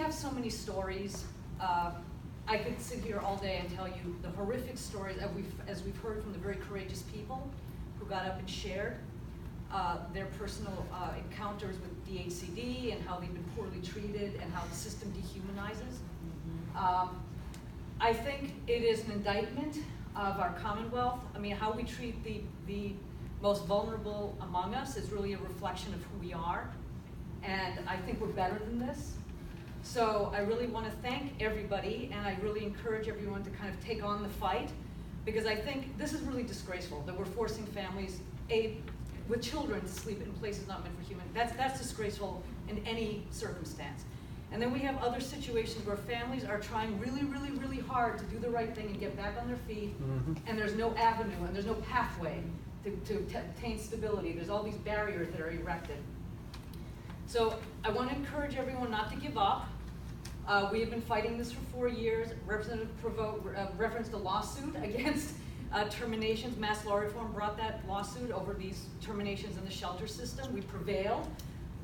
have so many stories. I could sit here all day and tell you the horrific stories as we've heard from the very courageous people who got up and shared their personal encounters with DHCD and how they've been poorly treated and how the system dehumanizes. I think it is an indictment of our Commonwealth. I mean, how we treat the most vulnerable among us is really a reflection of who we are. And I think we're better than this. So I really want to thank everybody, and I really encourage everyone to kind of take on the fight, because I think this is really disgraceful that we're forcing families with children to sleep in places not meant for human. That's disgraceful in any circumstance. And then we have other situations where families are trying really, really, really hard to do the right thing and get back on their feet, and there's no avenue and there's no pathway to obtain stability. There's all these barriers that are erected. So I want to encourage everyone not to give up. We have been fighting this for 4 years. Representative Prevost referenced a lawsuit against terminations. Mass law reform brought that lawsuit over these terminations in the shelter system. We prevailed,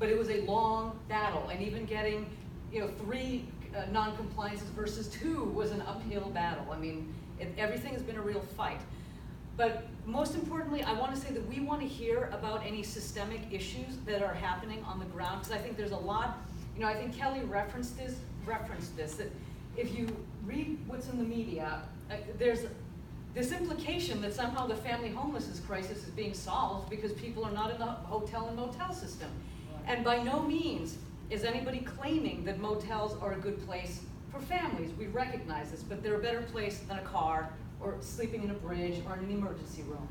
but it was a long battle, and even getting 3 non-compliances versus 2 was an uphill battle. I mean, everything has been a real fight. But most importantly, I want to say that we want to hear about any systemic issues that are happening on the ground, because I think there's a lot. I think Kelly referenced this, that if you read what's in the media, there's this implication that somehow the family homelessness crisis is being solved because people are not in the hotel and motel system. And by no means is anybody claiming that motels are a good place for families. We recognize this, but they're a better place than a car or sleeping in a bridge or in an emergency room.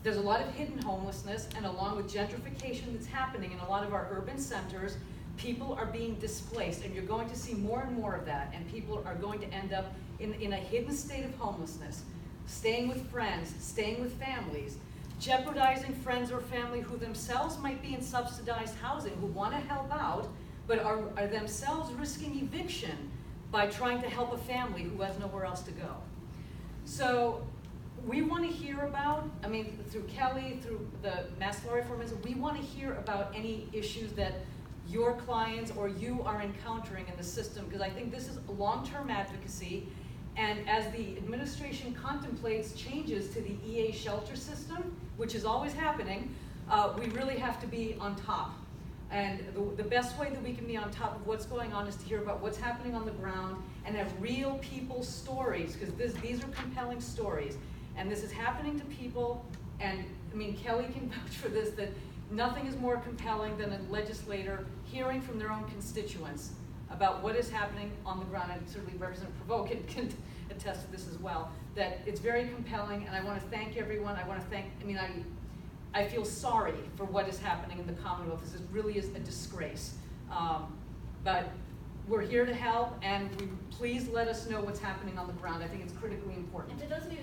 There's a lot of hidden homelessness, and along with gentrification that's happening in a lot of our urban centers, people are being displaced, and you're going to see more and more of that, and people are going to end up in a hidden state of homelessness, staying with friends, staying with families, jeopardizing friends or family who themselves might be in subsidized housing, who want to help out, but are themselves risking eviction by trying to help a family who has nowhere else to go. So we want to hear about, through Kelly, through the mass law reform, we want to hear about any issues that your clients or you are encountering in the system, because I think this is long-term advocacy, and as the administration contemplates changes to the EA shelter system, which is always happening, we really have to be on top. And the best way that we can be on top of what's going on is to hear about what's happening on the ground and have real people's stories, because these are compelling stories. And this is happening to people, and Kelly can vouch for this, that nothing is more compelling than a legislator hearing from their own constituents about what is happening on the ground. And certainly Representative Prevost can attest to this as well, that it's very compelling, and I want to thank everyone. I want to thank, I feel sorry for what is happening in the Commonwealth. This really is a disgrace. But we're here to help, and please let us know what's happening on the ground. I think it's critically important. And to those of you